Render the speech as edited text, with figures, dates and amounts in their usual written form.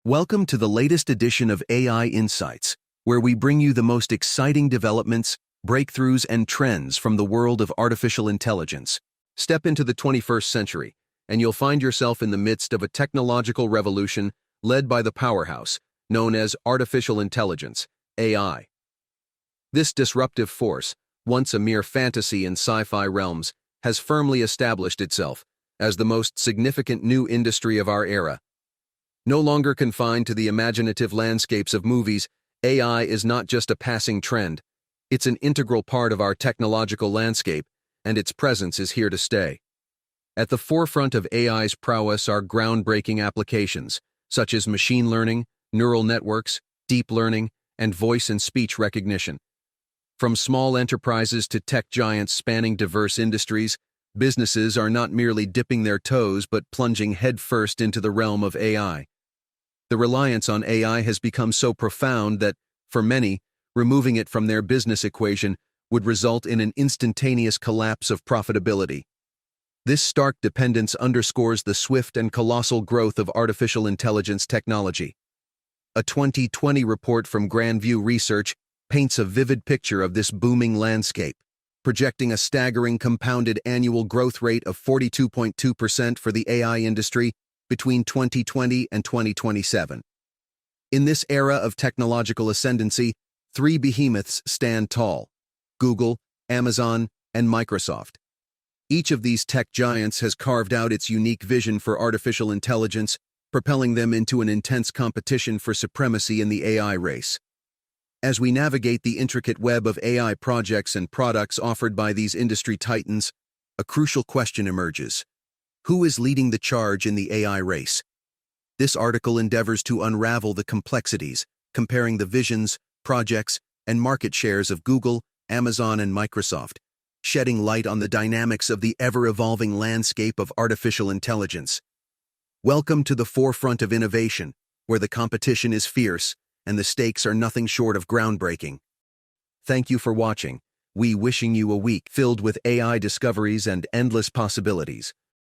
Welcome to the latest edition of AI Insights, where we bring you the most exciting developments, breakthroughs, and trends from the world of artificial intelligence. Step into the 21st century, and you'll find yourself in the midst of a technological revolution led by the powerhouse, known as artificial intelligence, AI. This disruptive force, once a mere fantasy in sci-fi realms, has firmly established itself as the most significant new industry of our era. No longer confined to the imaginative landscapes of movies, AI is not just a passing trend. It's an integral part of our technological landscape, and its presence is here to stay. At the forefront of AI's prowess are groundbreaking applications, such as machine learning, neural networks, deep learning, and voice and speech recognition. From small enterprises to tech giants spanning diverse industries, businesses are not merely dipping their toes but plunging headfirst into the realm of AI. The reliance on AI has become so profound that, for many, removing it from their business equation would result in an instantaneous collapse of profitability. This stark dependence underscores the swift and colossal growth of artificial intelligence technology. A 2020 report from Grandview Research paints a vivid picture of this booming landscape, projecting a staggering compounded annual growth rate of 42.2% for the AI industry between 2020 and 2027. In this era of technological ascendancy, three behemoths stand tall: Google, Amazon, and Microsoft. Each of these tech giants has carved out its unique vision for artificial intelligence, propelling them into an intense competition for supremacy in the AI race. As we navigate the intricate web of AI projects and products offered by these industry titans, a crucial question emerges. Who is leading the charge in the AI race? This article endeavors to unravel the complexities, comparing the visions, projects, and market shares of Google, Amazon, and Microsoft, shedding light on the dynamics of the ever-evolving landscape of artificial intelligence. Welcome to the forefront of innovation, where the competition is fierce and the stakes are nothing short of groundbreaking. Thank you for watching. We wishing you a week filled with AI discoveries and endless possibilities.